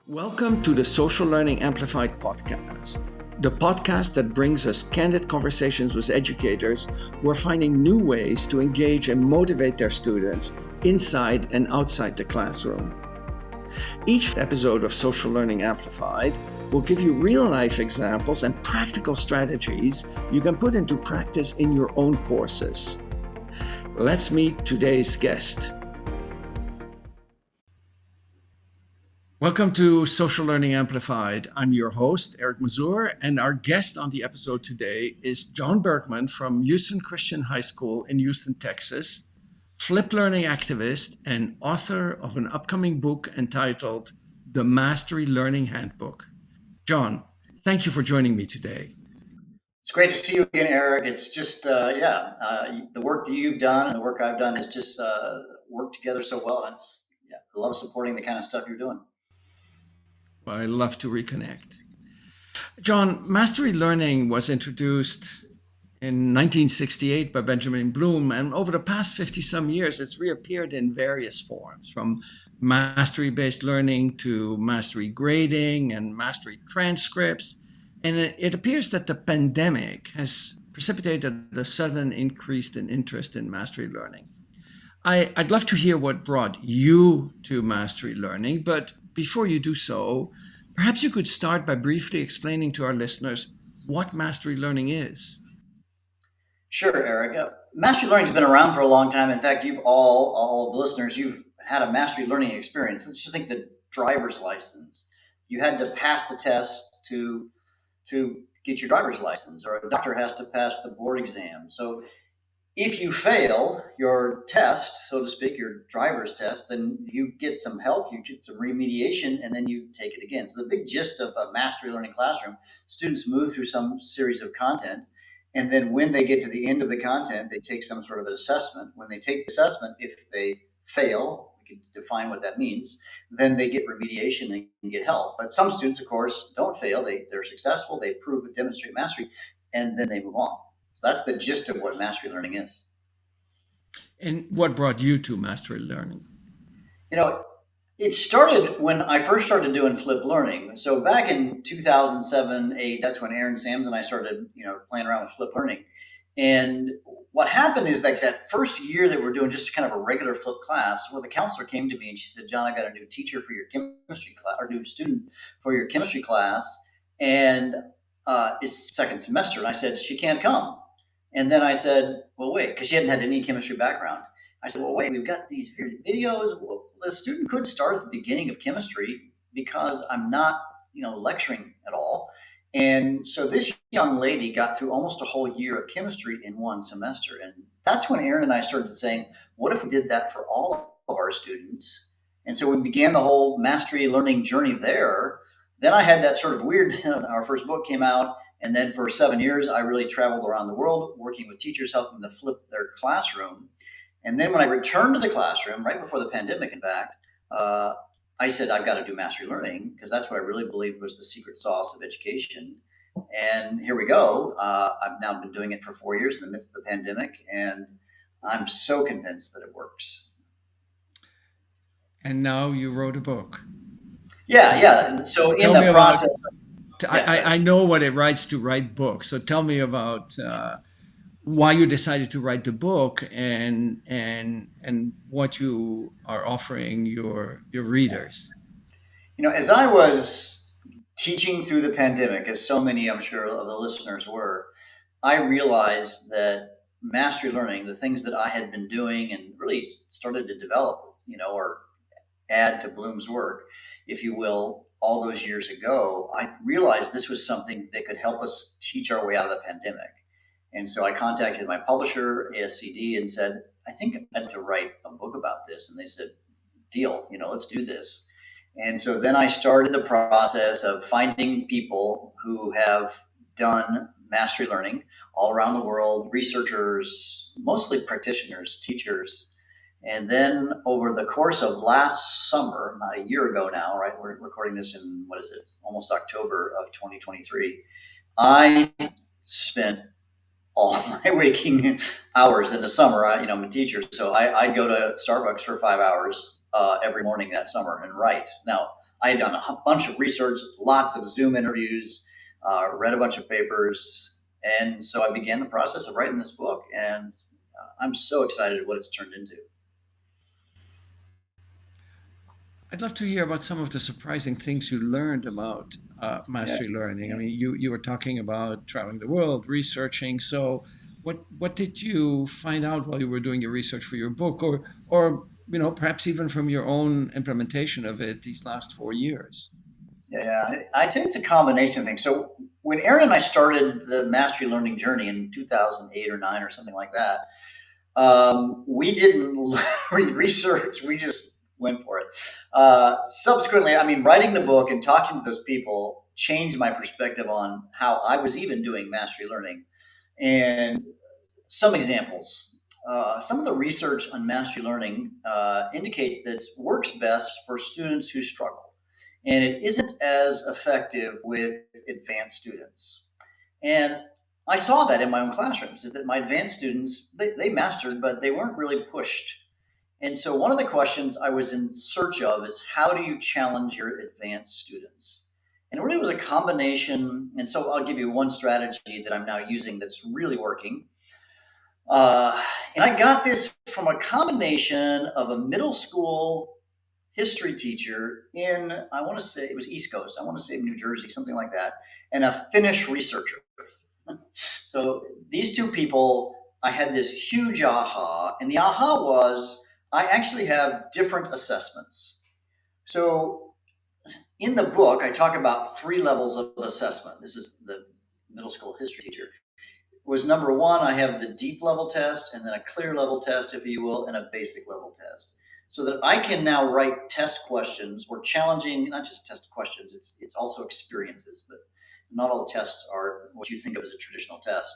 Welcome to the Social Learning Amplified podcast, the podcast that brings us candid conversations with educators who are finding new ways to engage and motivate their students inside and outside the classroom. Each episode of Social Learning Amplified will give you real-life examples and practical strategies you can put into practice in your own courses. Let's meet today's guest. Welcome to Social Learning Amplified. I'm your host, Eric Mazur, and our guest on the episode today is Jon Bergmann from Houston Christian High School in Houston, Texas, flip learning activist and author of an upcoming book entitled The Mastery Learning Handbook. Jon, thank you for joining me today. It's great to see you again, Eric. It's just, the work that you've done and the work I've done has just worked together so well. And I love supporting the kind of stuff you're doing. Well, I love to reconnect. Jon, Mastery Learning was introduced in 1968 by Benjamin Bloom, and over the past 50-some years, it's reappeared in various forms, from mastery-based learning to mastery grading and mastery transcripts. And it appears that the pandemic has precipitated a sudden increase in interest in mastery learning. I'd love to hear what brought you to mastery learning, but before you do so, perhaps you could start by briefly explaining to our listeners what mastery learning is. Sure, Eric. Mastery learning has been around for a long time. In fact, you've all of the listeners, you've had a mastery learning experience. Let's just think the driver's license. You had to pass the test to get your driver's license, or a doctor has to pass the board exam. So if you fail your test, so to speak, your driver's test, then you get some help, you get some remediation, and then you take it again. So the big gist of a mastery learning classroom, students move through some series of content, and then when they get to the end of the content, they take some sort of an assessment. When they take the assessment, if they fail, we can define what that means, then they get remediation and get help. But some students, of course, don't fail. They're successful, they prove and demonstrate mastery, and then they move on. So that's the gist of what mastery learning is. And what brought you to mastery learning? It started when I first started doing flip learning. So back in 2007, 8, that's when Aaron Sams and I started, playing around with flip learning. And what happened is that first year that we're doing just kind of a regular flip class, well, the counselor came to me and she said, "Jon, I got a new teacher for your chemistry class, or new student for your chemistry class. And it's second semester." And I said, "She can't come." And then I said, "Well, wait," because she hadn't had any chemistry background. I said, "Well, wait, we've got these videos. Well, the student could start at the beginning of chemistry because I'm not, lecturing at all." And so this young lady got through almost a whole year of chemistry in one semester. And that's when Aaron and I started saying, what if we did that for all of our students? And so we began the whole mastery learning journey there. Then I had that sort of weird, our first book came out. And then for 7 years, I really traveled around the world working with teachers, helping them flip their classroom. And then when I returned to the classroom, right before the pandemic, in fact, I said, I've got to do mastery learning, because that's what I really believed was the secret sauce of education. And here we go. I've now been doing it for 4 years in the midst of the pandemic, and I'm so convinced that it works. And now you wrote a book. Yeah. So in the process... I know what it writes to write books. So tell me about why you decided to write the book and what you are offering your readers. As I was teaching through the pandemic, as so many, I'm sure, of the listeners were, I realized that mastery learning, the things that I had been doing and really started to develop, or add to Bloom's work, if you will, all those years ago, I realized this was something that could help us teach our way out of the pandemic. And so I contacted my publisher, ASCD, and said, I think I'd like to write a book about this. And they said, deal, let's do this. And so then I started the process of finding people who have done mastery learning all around the world, researchers, mostly practitioners, teachers. And then over the course of last summer, not a year ago now, right? We're recording this in, almost October of 2023. I spent all my waking hours in the summer. I'm a teacher, so I'd go to Starbucks for 5 hours every morning that summer and write. Now, I had done a bunch of research, lots of Zoom interviews, read a bunch of papers, and so I began the process of writing this book. And I'm so excited what it's turned into. I'd love to hear about some of the surprising things you learned about Yeah, mastery learning. I yeah. mean, you were talking about traveling the world, researching. So, what did you find out while you were doing your research for your book, or perhaps even from your own implementation of it these last 4 years? Yeah, I'd say it's a combination of things. So when Aaron and I started the mastery learning journey in 2008 or nine or something like that, we didn't read research. We just went for it. Subsequently, I mean, writing the book and talking to those people changed my perspective on how I was even doing mastery learning. And some examples. Some of the research on mastery learning indicates that it works best for students who struggle, and it isn't as effective with advanced students. And I saw that in my own classrooms, is that my advanced students, they mastered, but they weren't really pushed. And so one of the questions I was in search of is how do you challenge your advanced students? And it really was a combination. And so I'll give you one strategy that I'm now using that's really working. And I got this from a combination of a middle school history teacher in, I want to say it was East Coast, I want to say New Jersey, something like that, and a Finnish researcher. So these two people, I had this huge aha, and the aha was I actually have different assessments. So in the book, I talk about three levels of assessment. This is the middle school history teacher. Was number one, I have the deep level test and then a clear level test, if you will, and a basic level test. So that I can now write test questions or challenging, not just test questions, it's also experiences, but not all the tests are what you think of as a traditional test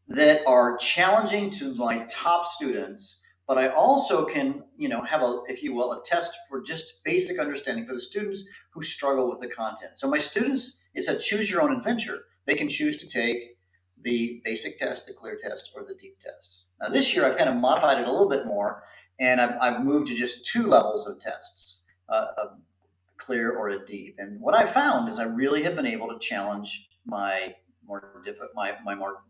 that are challenging to my top students, but I also can, have a, if you will, a test for just basic understanding for the students who struggle with the content. So my students, it's a choose your own adventure. They can choose to take the basic test, the clear test, or the deep test. Now this year I've kind of modified it a little bit more, and I've moved to just two levels of tests, a clear or a deep. And what I found is I really have been able to challenge my more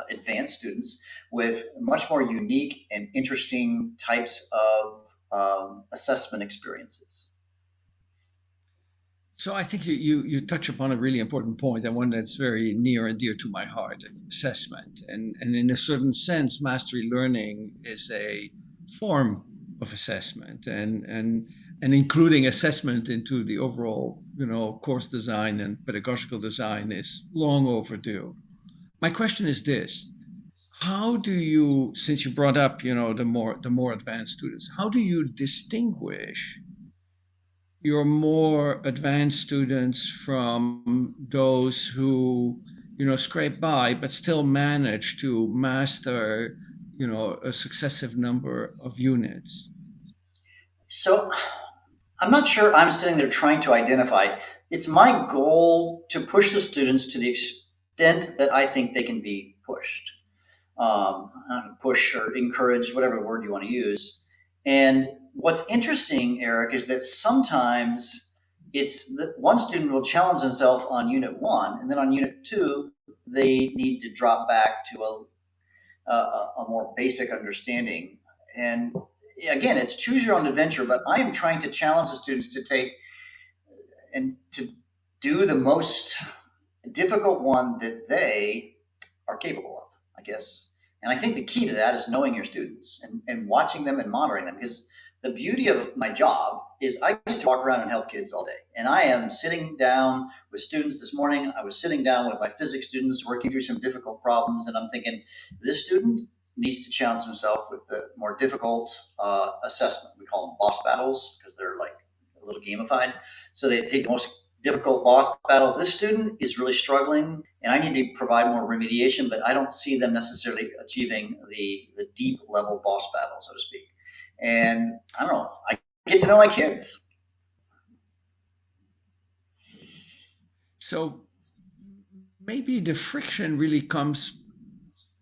advanced students with much more unique and interesting types of assessment experiences. So I think you touch upon a really important point, and one that's very near and dear to my heart: assessment. And in a certain sense, mastery learning is a form of assessment, and including assessment into the overall course design and pedagogical design is long overdue. My question is this: how do you, since you brought up the more advanced students, how do you distinguish your more advanced students from those who scrape by but still manage to master a successive number of units? So I'm not sure I'm sitting there trying to identify. It's my goal to push the students to the extent that I think they can be pushed. Push or encourage, whatever word you want to use. And what's interesting, Eric, is that sometimes it's that one student will challenge themselves on unit one, and then on unit two, they need to drop back to a more basic understanding. And again, it's choose your own adventure, but I am trying to challenge the students to take and to do the most difficult one that they are capable of, I guess. And I think the key to that is knowing your students and watching them and monitoring them. Because the beauty of my job is I get to walk around and help kids all day. And I am sitting down with students this morning. I was sitting down with my physics students working through some difficult problems. And I'm thinking, this student needs to challenge himself with the more difficult assessment. We call them boss battles because they're like a little gamified. So they take the most difficult boss battle. This student is really struggling, and I need to provide more remediation, but I don't see them necessarily achieving the deep level boss battle, so to speak. And I don't know, I get to know my kids. So maybe the friction really comes,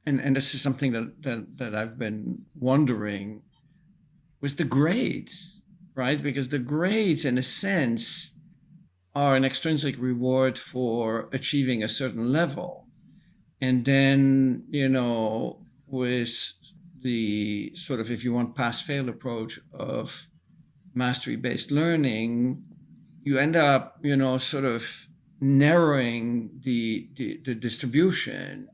and this is something that I've been wondering, was the grades. right? Because the grades, in a sense, are an extrinsic reward for achieving a certain level. And then, with the sort of, if you want, pass fail approach of mastery based learning, you end up, sort of narrowing the distribution.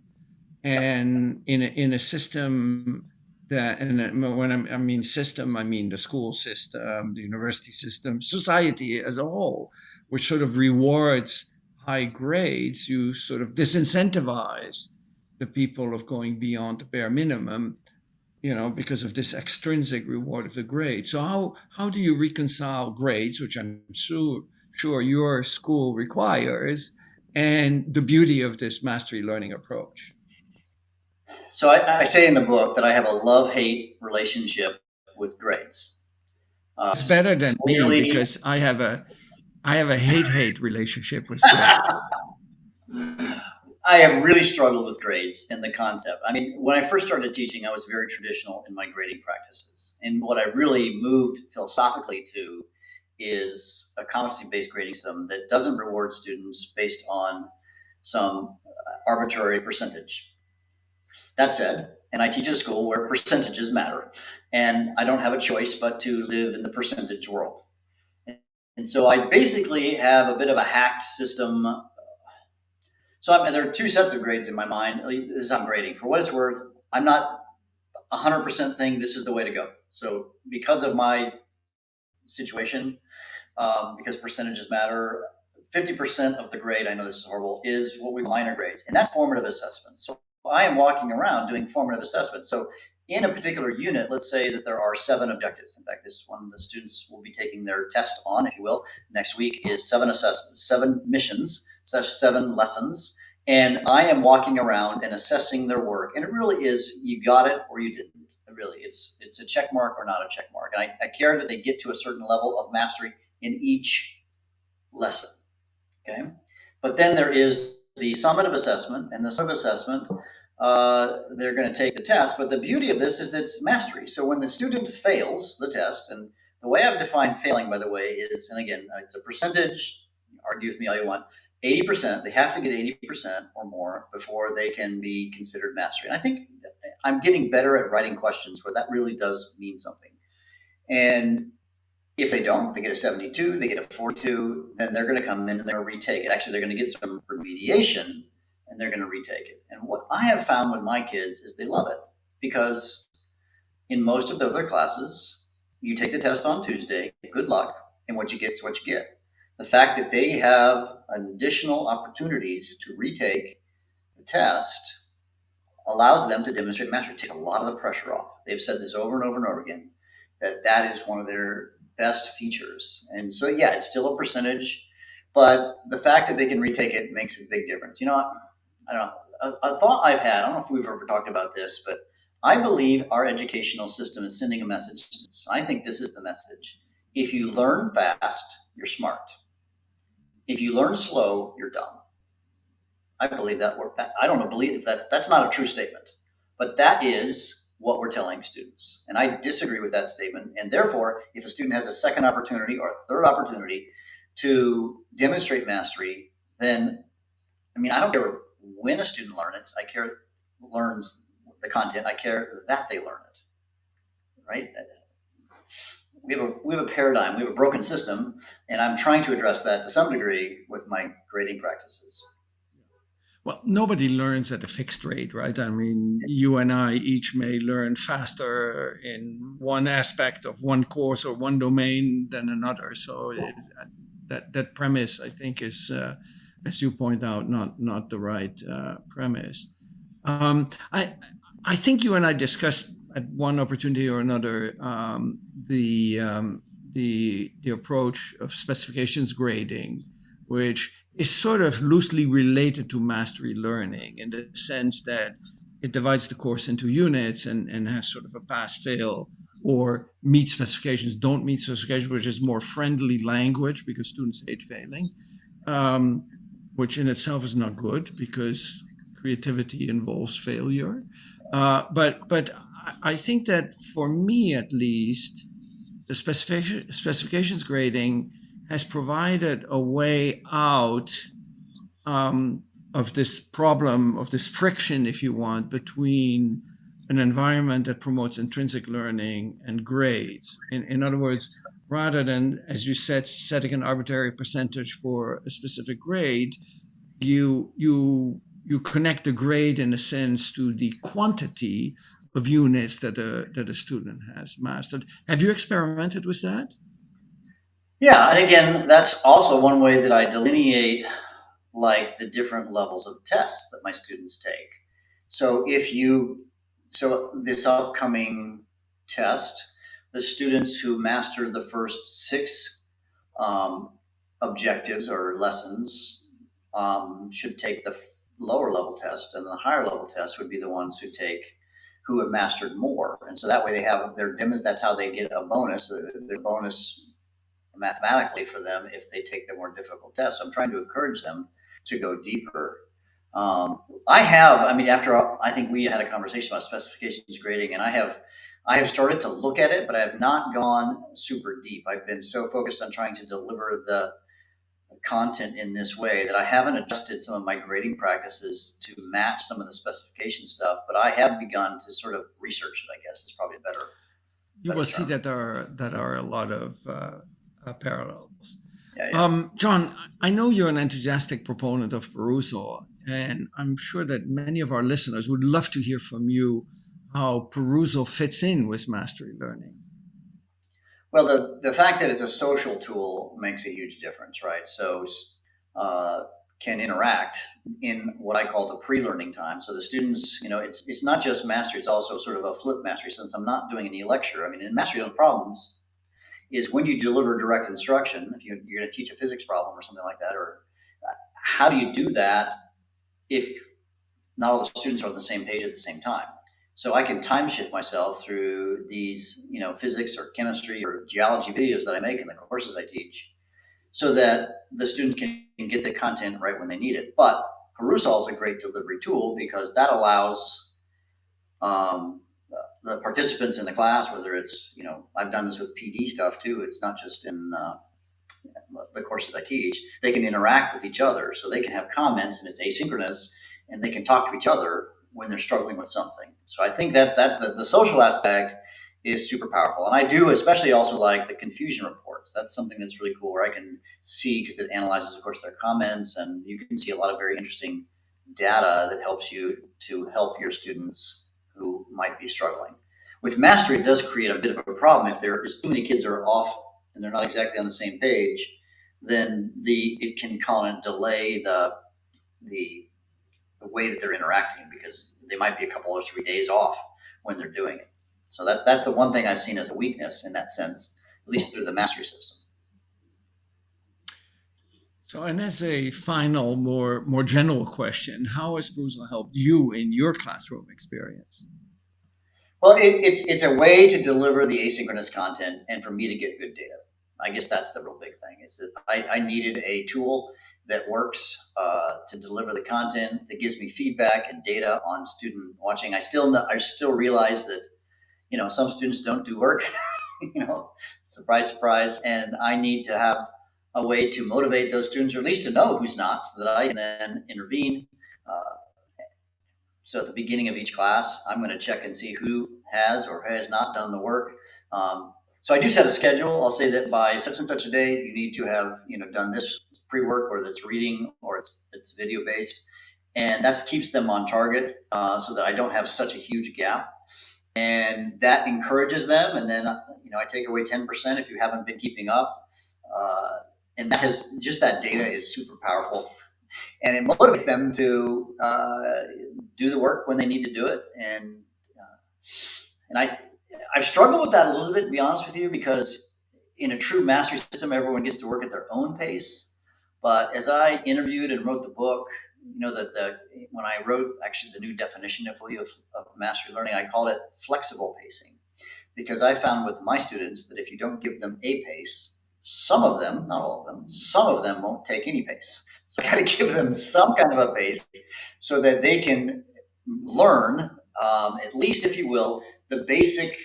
And in a system that, and when I mean system, I mean the school system, the university system, society as a whole, which sort of rewards high grades, you sort of disincentivize the people of going beyond the bare minimum, because of this extrinsic reward of the grade. So how do you reconcile grades, which I'm sure your school requires, and the beauty of this mastery learning approach? So I say in the book that I have a love-hate relationship with grades. It's better than me Clearly, because I have a hate relationship with grades. I have really struggled with grades and the concept. I mean, when I first started teaching, I was very traditional in my grading practices. And what I really moved philosophically to is a competency-based grading system that doesn't reward students based on some arbitrary percentage. That said, and I teach at a school where percentages matter, and I don't have a choice but to live in the percentage world. And so I basically have a bit of a hacked system. There are two sets of grades in my mind. This is how I'm grading. For what it's worth, I'm not 100% saying this is the way to go. So because of my situation, because percentages matter, 50% of the grade, I know this is horrible, is what we call minor grades, and that's formative assessment. So I am walking around doing formative assessment. So in a particular unit, let's say that there are 7 objectives. In fact, this one the students will be taking their test on, if you will, next week is 7 assessments, 7 missions, 7 lessons. And I am walking around and assessing their work. And it really is, you got it or you didn't. Really, it's a check mark or not a check mark. And I care that they get to a certain level of mastery in each lesson. Okay. But then there is the summative assessment, and the summative assessment, they're going to take the test. But the beauty of this is it's mastery. So when the student fails the test, and the way I've defined failing, by the way, is, and again, it's a percentage, argue with me all you want, 80%, they have to get 80% or more before they can be considered mastery. And I think I'm getting better at writing questions where that really does mean something. And if they don't, they get a 72, they get a 42, then they're going to come in and they're going to retake it. Actually, they're going to get some remediation and they're going to retake it. And what I have found with my kids is they love it, because in most of the other classes, you take the test on Tuesday, good luck, and what you get is what you get. The fact that they have additional opportunities to retake the test allows them to demonstrate mastery. It takes a lot of the pressure off. They've said this over and over and over again, that is one of their best features. And so, yeah, it's still a percentage, but the fact that they can retake it makes a big difference. I don't know. A thought I've had, I don't know if we've ever talked about this, but I believe our educational system is sending a message. I think this is the message. If you learn fast, you're smart. If you learn slow, you're dumb. I believe that. I don't believe that's not a true statement, but that is what we're telling students. And I disagree with that statement. And therefore, if a student has a second opportunity or a third opportunity to demonstrate mastery, then, I don't care when a student learns the content. I care that they learn it, right? We have a paradigm, we have a broken system, and I'm trying to address that to some degree with my grading practices. Well, nobody learns at a fixed rate, right? I mean, you and I each may learn faster in one aspect of one course or one domain than another. So that premise, I think, is, as you point out, not the right premise. I think you and I discussed at one opportunity or another, the approach of specifications grading, which is sort of loosely related to mastery learning in the sense that it divides the course into units and has sort of a pass fail or meet specifications, don't meet specifications, which is more friendly language because students hate failing, which in itself is not good because creativity involves failure. But I think that for me, at least, the specifications grading has provided a way out um, of this problem, of this friction, if you want, between an environment that promotes intrinsic learning and grades. In other words, rather than, as you said, setting an arbitrary percentage for a specific grade, you connect the grade in a sense to the quantity of units that a student has mastered. Have you experimented with that? Yeah, and again, that's also one way that I delineate like the different levels of tests that my students take. So if you, so this upcoming test, the students who mastered the first six um, objectives or lessons should take the lower level test, and the higher level test would be the ones who have mastered more. And so that way they have their that's how they get a bonus. Their bonus mathematically for them if they take the more difficult tests. So I'm trying to encourage them to go deeper. I mean, after I think we had a conversation about specifications grading, and I have started to look at it, but I have not gone super deep. I've been so focused on trying to deliver the content in this way that I haven't adjusted some of my grading practices to match some of the specification stuff, but I have begun to sort of research it, I guess is probably a You better will see term. that there are a lot of parallels. Yeah, yeah. John, I know you're an enthusiastic proponent of Perusall, and I'm sure that many of our listeners would love to hear from you how Perusall fits in with mastery learning. Well, the fact that it's a social tool makes a huge difference, right? So uh, can interact in what I call the pre-learning time. So the students, it's not just mastery; it's also sort of a flip mastery. Since I'm not doing any lecture, I mean, in mastery of problems is when you deliver direct instruction. If you're going to teach a physics problem or something like that, or how do you do that if not all the students are on the same page at the same time? So I can time shift myself through these, physics or chemistry or geology videos that I make in the courses I teach, so that the student can get the content right when they need it. But Perusall is a great delivery tool because that allows um, the participants in the class, whether it's, I've done this with PD stuff too. It's not just in the courses I teach. They can interact with each other, so they can have comments, and it's asynchronous, and they can talk to each other when they're struggling with something. So I think that's the social aspect is super powerful. And I do especially also like the confusion reports. That's something that's really cool where I can see, because it analyzes, of course, their comments, and you can see a lot of very interesting data that helps you to help your students who might be struggling. With mastery, it does create a bit of a problem. If there is too many kids are off and they're not exactly on the same page, then it can kind of delay the the way that they're interacting, because they might be a couple or 3 days off when they're doing it. So that's the one thing I've seen as a weakness in that sense, at least through the mastery system. So, and as a final, more general question, how has Perusall helped you in your classroom experience? Well, it's a way to deliver the asynchronous content and for me to get good data. I guess that's the real big thing. Is that I needed a tool that works to deliver the content, that gives me feedback and data on student watching. I still realize that some students don't do work. Surprise, surprise, and I need to have a way to motivate those students, or at least to know who's not, so that I can then intervene. Uh, so at the beginning of each class, I'm going to check and see who has or has not done the work. So I do set a schedule. I'll say that by such and such a day, you need to have done this pre-work, whether it's reading or it's video based, and that keeps them on target, so that I don't have such a huge gap, and that encourages them. And then I take away 10% if you haven't been keeping up, uh, and that data is super powerful, and it motivates them to do the work when they need to do it. And I've struggled with that a little bit, to be honest with you, because in a true mastery system, everyone gets to work at their own pace. But as I interviewed and wrote the book, when I wrote actually the new definition of mastery learning, I called it flexible pacing, because I found with my students that if you don't give them a pace, some of them, not all of them, some of them won't take any pace. So I got to give them some kind of a pace so that they can learn, at least, if you will, the basic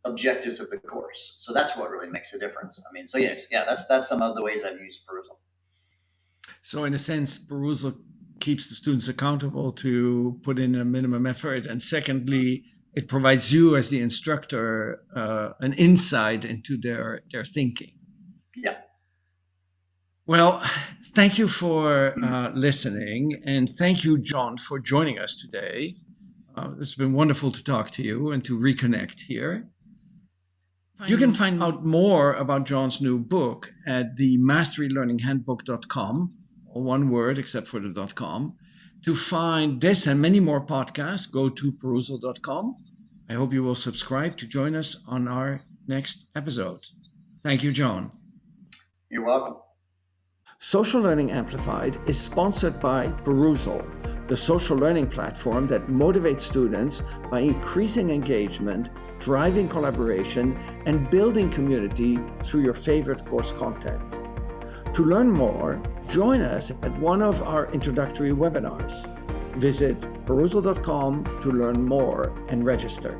objectives of the course. So that's what really makes a difference. I mean, so yeah, that's some of the ways I've used Perusall. So in a sense, Perusall keeps the students accountable to put in a minimum effort. And secondly, it provides you as the instructor an insight into their thinking. Yeah. Well, thank you for listening. And thank you, Jon, for joining us today. It's been wonderful to talk to you and to reconnect here. You can find out more about Jon's new book at the masterylearninghandbook.com, or one word except for the .com. To find this and many more podcasts, go to perusall.com. I hope you will subscribe to join us on our next episode. Thank you, Jon. You're welcome. Social Learning Amplified is sponsored by Perusall, the social learning platform that motivates students by increasing engagement, driving collaboration, and building community through your favorite course content. To learn more, join us at one of our introductory webinars. Visit perusall.com to learn more and register.